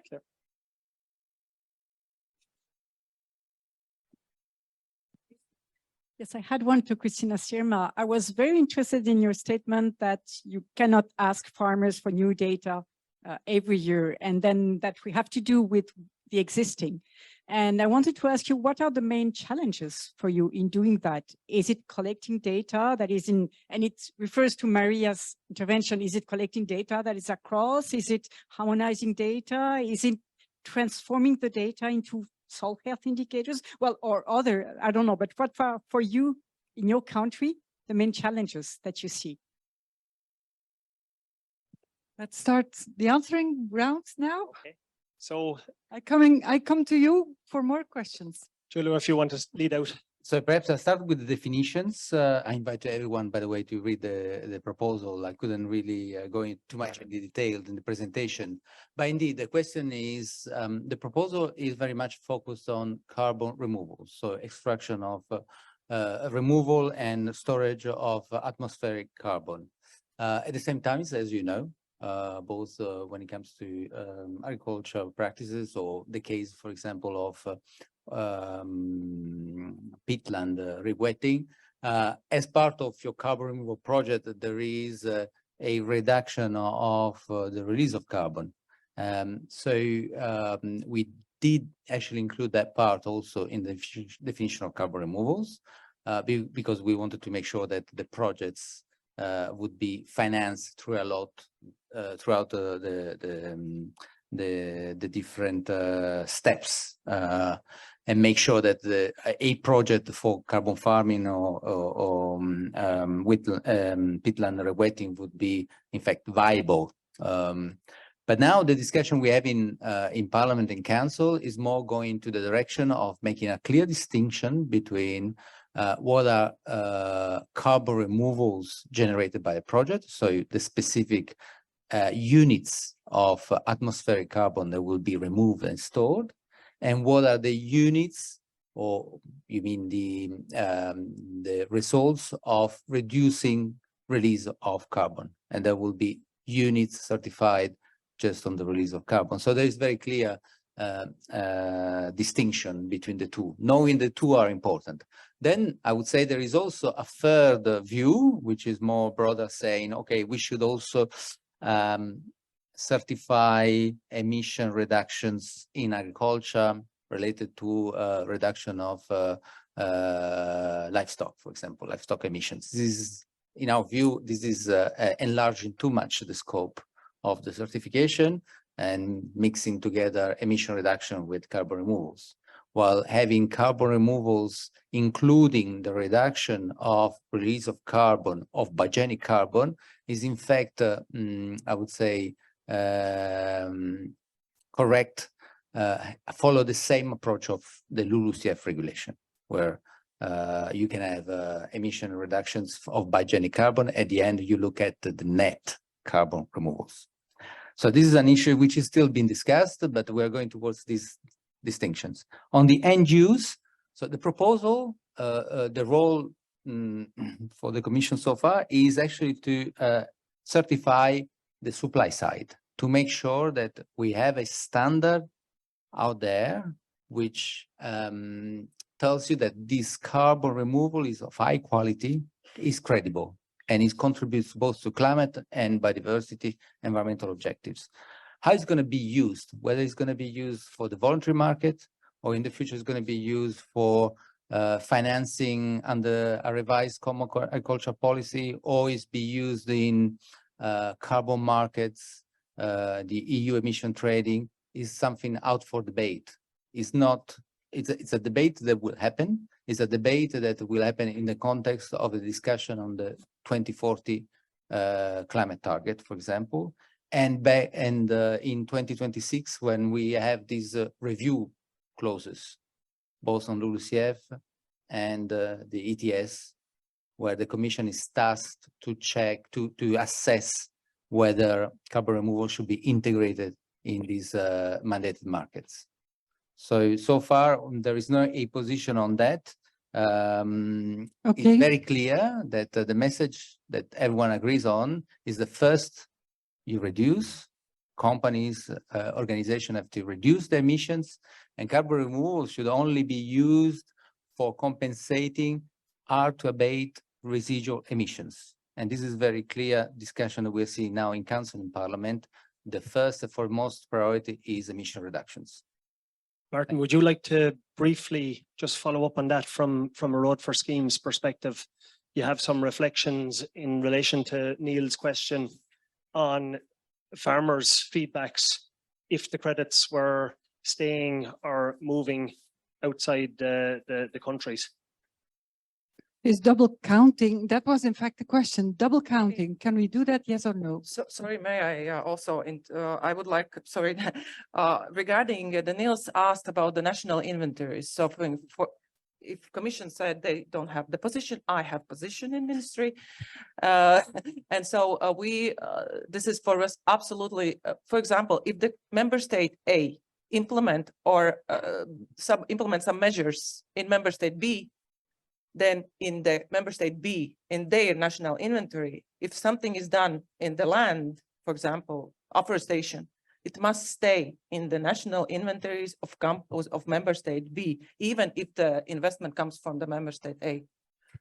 Yes, I had one to Christina Sirma. I was very interested in your statement that you cannot ask farmers for new data every year, and then that we have to do with the existing. And I wanted to ask you, what are the main challenges for you in doing that? Is it collecting data that is in, and it refers to Maria's intervention, is it collecting data that is across? Is it harmonizing data? Is it transforming the data into soil health indicators? Well, or other, I don't know, but what for you in your country, the main challenges that you see? Let's start the answering rounds now. Okay. So I come to you for more questions. Julio, if you want to lead out. So perhaps I'll start with the definitions. I invite everyone, by the way, to read the proposal. I couldn't really go into too much in the detail in the presentation. But indeed, the question is, the proposal is very much focused on carbon removal. So extraction of removal and storage of atmospheric carbon. At the same time, as you know, both when it comes to agricultural practices, or the case, for example, of peatland rewetting. As part of your carbon removal project, there is a reduction of the release of carbon. So we did actually include that part also in the definition of carbon removals, because we wanted to make sure that the projects would be financed throughout the different steps, and make sure that a project for carbon farming or peatland rewetting would be in fact viable. But now the discussion we have in Parliament and Council is more going to the direction of making a clear distinction between what are carbon removals generated by a project, so the specific units of atmospheric carbon that will be removed and stored, and what are the units, or you mean the results of reducing release of carbon, and there will be units certified just on the release of carbon. So there is very clear distinction between the two, knowing the two are important. Then I would say there is also a third view, which is more broader, saying, okay, we should also certify emission reductions in agriculture related to reduction of livestock, for example, livestock emissions. This is, in our view, this is enlarging too much the scope of the certification and mixing together emission reduction with carbon removals, while having carbon removals including the reduction of release of carbon, of biogenic carbon, is in fact, I would say, correct, follow the same approach of the LULUCF regulation, where you can have emission reductions of biogenic carbon. At the end, you look at the net carbon removals. So this is an issue which is still being discussed, but we're going towards these distinctions. On the end use, so the proposal, the role for the Commission so far is actually to certify the supply side, to make sure that we have a standard out there which tells you that this carbon removal is of high quality, is credible, and it contributes both to climate and biodiversity environmental objectives. How it's going to be used, whether it's going to be used for the voluntary market, or in the future it's going to be used for financing under a revised common agricultural policy, or is be used in carbon markets, the EU emission trading, is something out for debate. It's not, it's a debate that will happen. It's a debate that will happen in the context of the discussion on the 2040 climate target, for example, and in 2026, when we have these review clauses, both on LULUCF and the ETS, where the Commission is tasked to check, to assess whether carbon removal should be integrated in these mandated markets. So far, there is no a position on that. It's very clear that the message that everyone agrees on is the first, you reduce, companies, organizations have to reduce their emissions, and carbon removal should only be used for compensating hard-to-abate residual emissions. And this is very clear discussion that we're seeing now in Council and Parliament. The first and foremost priority is emission reductions. Martin, would you like to briefly just follow up on that from a Road for Schemes perspective? You have some reflections in relation to Neil's question on farmers' feedbacks if the credits were staying or moving outside the countries. Is double counting, that was in fact the question, double counting, can we do that, yes or no? So, sorry, may I also, I would like, sorry, regarding the Niels asked about the national inventories. So if Commission said they don't have the position, I have position in ministry. And so this is for us absolutely, for example, if the member state A implement or implement some measures in member state B, then in the member state B, in their national inventory, if something is done in the land, for example, afforestation, it must stay in the national inventories of member state B, even if the investment comes from the member state A.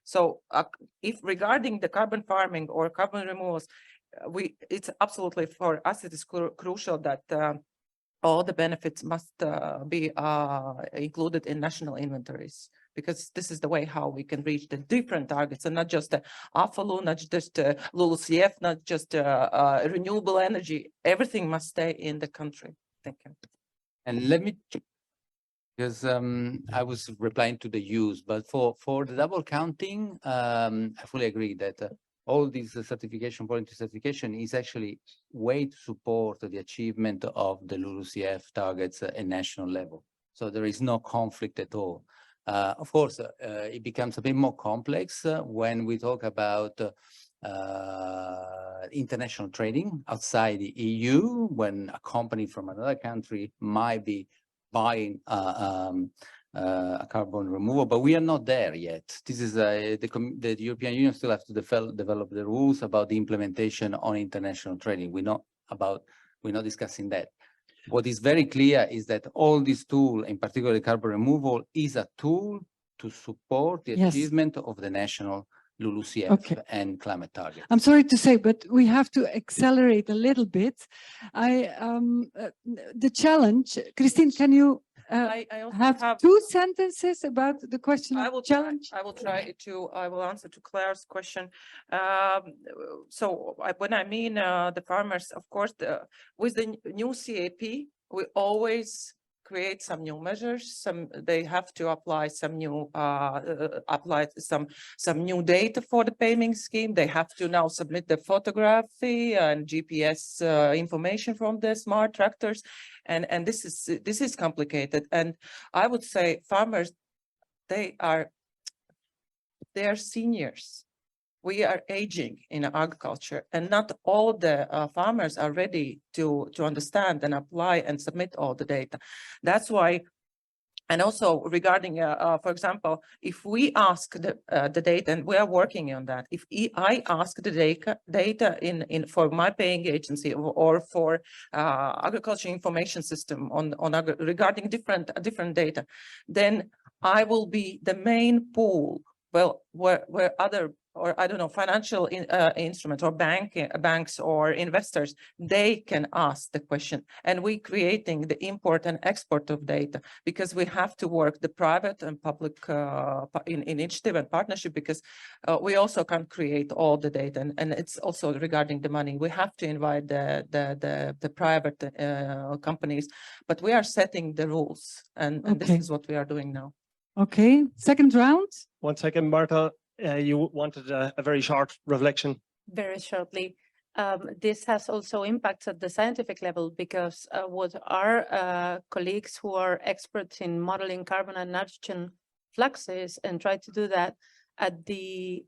So if regarding the carbon farming or carbon removals, it's absolutely for us, it is crucial that all the benefits must be included in national inventories, because this is the way how we can reach the different targets, and not just the AFALU, not just LULUCF, not just renewable energy. Everything must stay in the country. Thank you. And let me, because I was replying to the use, but for the double counting, I fully agree that all these certification, voluntary certification is actually way to support the achievement of the LULUCF targets at national level. So there is no conflict at all. Of course, it becomes a bit more complex when we talk about international trading outside the EU, when a company from another country might be buying a carbon removal, but we are not there yet. This is the European Union still has to develop the rules about the implementation on international trading. We're not discussing that. What is very clear is that all these tools, in particular carbon removal, is a tool to support the achievement of the national LULUCF and climate targets. I'm sorry to say, but we have to accelerate a little bit. The challenge, Christine, can you I have 2 sentences about the question of challenge? I will answer to Claire's question. So when I mean the farmers, of course, with the new CAP, we always create some new measures. They have to apply some new some new data for the payment scheme. They have to now submit the photography and GPS information from the smart tractors, and this is complicated. And I would say farmers, they are they are seniors. We are aging in agriculture, and not all the farmers are ready to understand and apply and submit all the data. That's why. And also regarding, for example, if we ask the data, and we are working on that, if I ask the data in for my paying agency or for agriculture information system regarding different data, then I will be the main pool. Well, where other, or I don't know, financial instruments or banks or investors, they can ask the question. And we creating the import and export of data, because we have to work the private and public in initiative and partnership, because we also can't create all the data. And it's also regarding the money. We have to invite the private companies, but we are setting the rules, and this is what we are doing now. Okay, second round. 1 second, Marta. You wanted a very short reflection. Very shortly. This has also impacts at the scientific level, because what our colleagues who are experts in modeling carbon and nitrogen fluxes and try to do that at the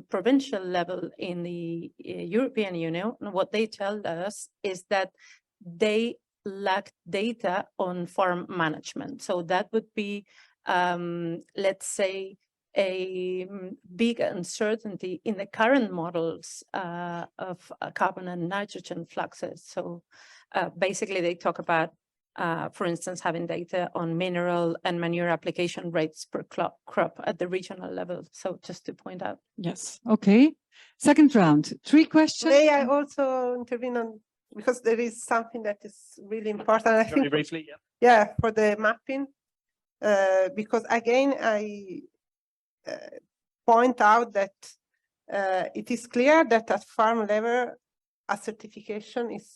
provincial level in the European Union, what they tell us is that they lack data on farm management. So that would be, let's say, a big uncertainty in the current models of carbon and nitrogen fluxes. So basically they talk about, for instance, having data on mineral and manure application rates per crop at the regional level. So just to point out. Yes, okay. Second round, 3 questions. May I also intervene on, because there is something that is really important, I Very think, briefly, yeah. yeah, for the mapping, because again, I point out that it is clear that at farm level, a certification is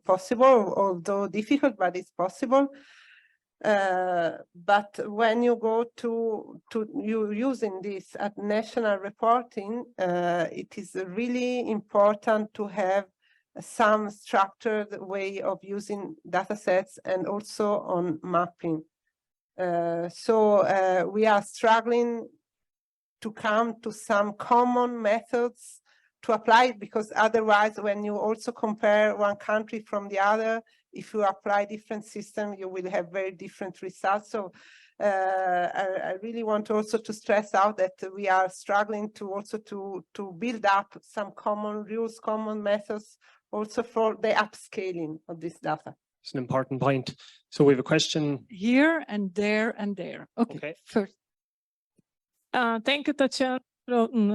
possible, although difficult, but it's possible. But when you go to you using this at national reporting, it is really important to have some structured way of using data sets and also on mapping. So we are struggling to come to some common methods to apply it, because otherwise when you also compare one country from the other, if you apply different system, you will have very different results. So I really want also to stress out that we are struggling to also to build up some common rules, common methods, also for the upscaling of this data. It's an important point. So we have a question here and there and there. Okay. First. Thank you, Tatiana from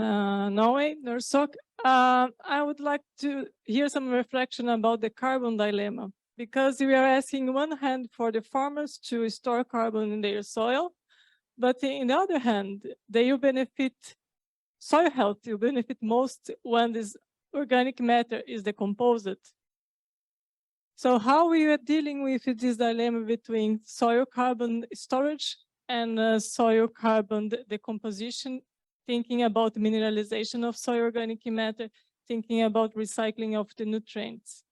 Norway, Norsok. I would like to hear some reflection about the carbon dilemma, because we are asking on one hand for the farmers to store carbon in their soil, but in the other hand, they will benefit, soil health will benefit most when this organic matter is decomposed. So how we are dealing with this dilemma between soil carbon storage and soil carbon decomposition, thinking about mineralization of soil organic matter, thinking about recycling of the nutrients.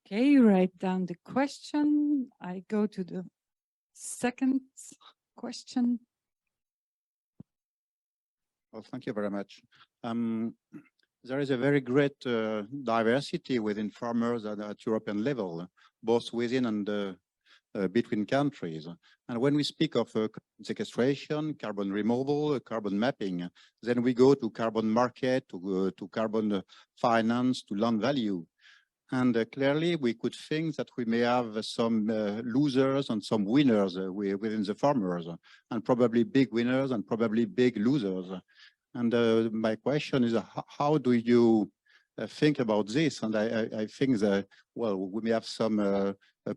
Okay, you write down the question. I go to the second question. Well, thank you very much. There is a very great diversity within farmers at European level, both within and between countries. And when we speak of sequestration, carbon removal, carbon mapping, then we go to carbon market, to carbon finance, to land value. And clearly we could think that we may have some losers and some winners within the farmers, and probably big winners and probably big losers. And my question is, how do you think about this? And I think that, well, we may have some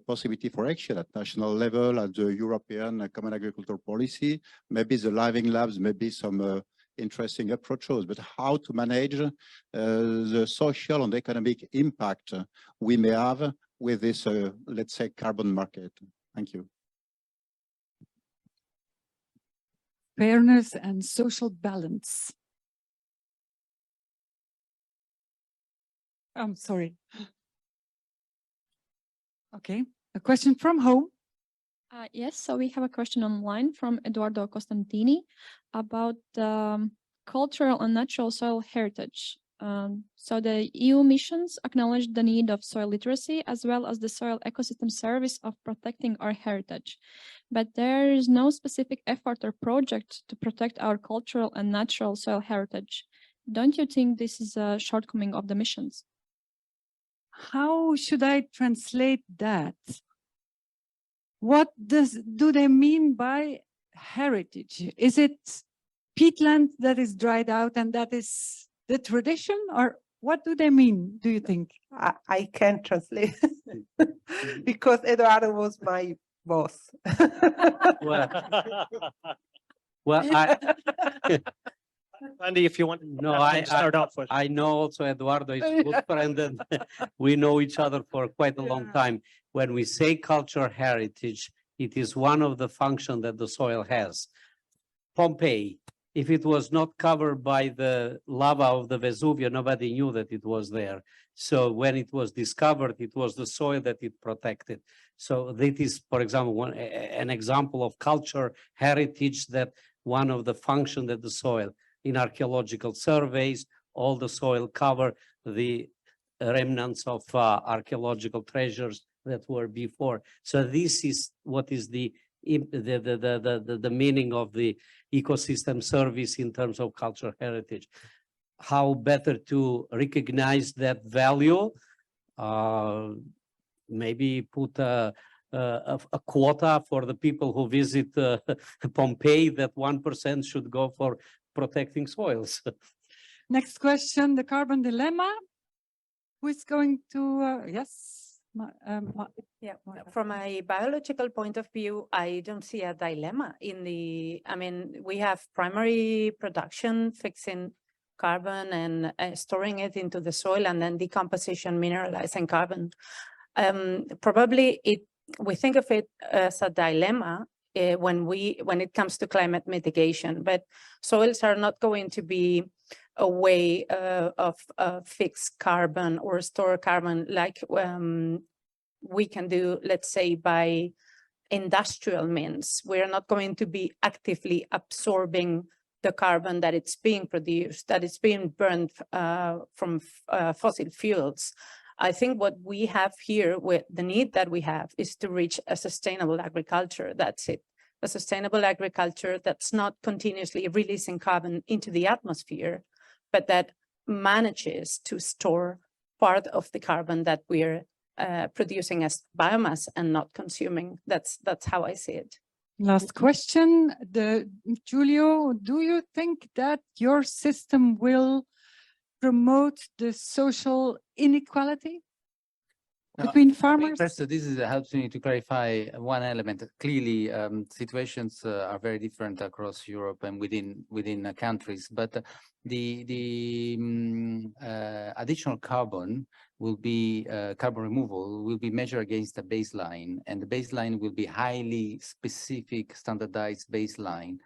possibility for action at national level, at the European Common Agricultural Policy, maybe the living labs, maybe some interesting approaches, but how to manage the social and economic impact we may have with this, let's say, carbon market. Thank you. Fairness and social balance. I'm sorry. Okay, a question from home. Yes, so we have a question online from Eduardo Costantini about cultural and natural soil heritage. So the EU missions acknowledge the need of soil literacy as well as the soil ecosystem service of protecting our heritage. But there is no specific effort or project to protect our cultural and natural soil heritage. Don't you think this is a shortcoming of the missions? How should I translate that? What do they mean by heritage? Is it peatland that is dried out and that is the tradition, or what do they mean, do you think? I can't translate because Eduardo was my boss. Well, I, Andy, if you want no, to start off with. I know also Eduardo is a good friend and we know each other for quite a long time. When we say cultural heritage, it is one of the functions that the soil has. Pompeii, if it was not covered by the lava of the Vesuvio, nobody knew that it was there. So when it was discovered, it was the soil that it protected. So that is, for example, an example of culture heritage, that one of the functions that the soil in archaeological surveys, all the soil cover the remnants of archaeological treasures that were before. So this is what is the meaning of the ecosystem service in terms of cultural heritage. How better to recognize that value? Maybe put a quota for the people who visit Pompeii, that 1% should go for protecting soils. Next question, the carbon dilemma. Who is going to, yes? Yeah, from a biological point of view, I don't see a dilemma in the, I mean, we have primary production, fixing carbon and storing it into the soil, and then decomposition, mineralizing carbon. Probably we think of it as a dilemma when it comes to climate mitigation, but soils are not going to be a way of fix carbon or store carbon like we can do, let's say, by industrial means. We are not going to be actively absorbing the carbon that it's being produced, that it's being burned from fossil fuels. I think what we have here, with the need that we have, is to reach a sustainable agriculture. That's it. A sustainable agriculture that's not continuously releasing carbon into the atmosphere, but that manages to store part of the carbon that we're producing as biomass and not consuming. That's how I see it. Last question, Giulio, do you think that your system will promote the social inequality between farmers? First, this helps me to clarify one element. Clearly, situations are very different across Europe and within countries, but the additional carbon will be carbon removal will be measured against a baseline, and the baseline will be highly specific, standardized baseline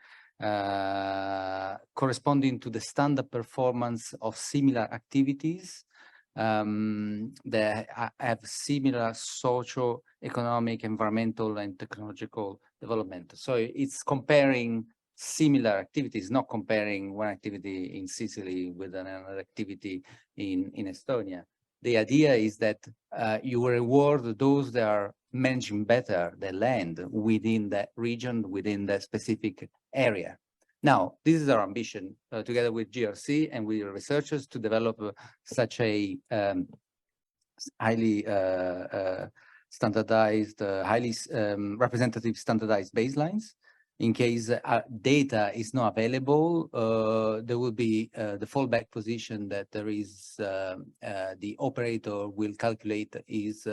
corresponding to the standard performance of similar activities that have similar social, economic, environmental, and technological development. So it's comparing similar activities, not comparing one activity in Sicily with another activity in Estonia. The idea is that you reward those that are managing better the land within that region, within that specific area. Now, this is our ambition, together with GRC and with researchers, to develop such a highly standardized, highly representative standardized baselines. In case data is not available, there will be the fallback position that there is the operator will calculate is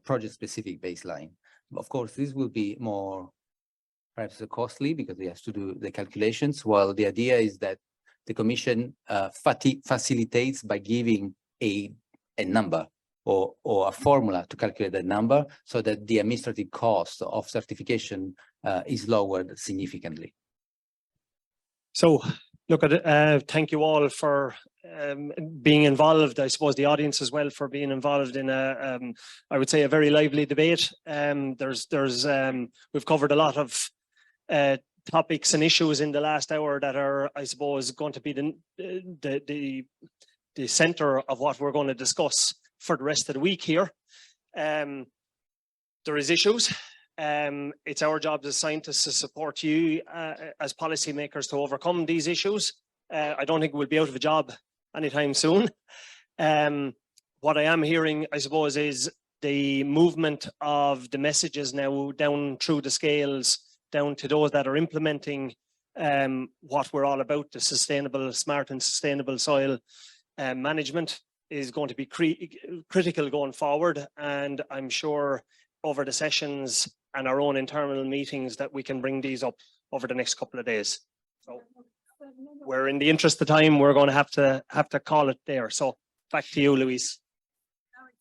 project-specific baseline. Of course, this will be more perhaps costly because he has to do the calculations, while the idea is that the Commission facilitates by giving a number or a formula to calculate that number, so that the administrative cost of certification is lowered significantly. So, look at thank you all for being involved, I suppose the audience as well for being involved in I would say a very lively debate. We've covered a lot of topics and issues in the last hour that are, I suppose, going to be the center of what we're going to discuss for the rest of the week here. There is issues. It's our job as scientists to support you as policymakers to overcome these issues. I don't think we'll be out of a job anytime soon. What I am hearing, I suppose, is the movement of the messages now down through the scales, down to those that are implementing what we're all about, the sustainable, smart and sustainable soil management is going to be critical going forward. And I'm sure over the sessions and our own internal meetings that we can bring these up over the next couple of days. So we're in the interest of time, we're going to have to call it there. So back to you, Louise.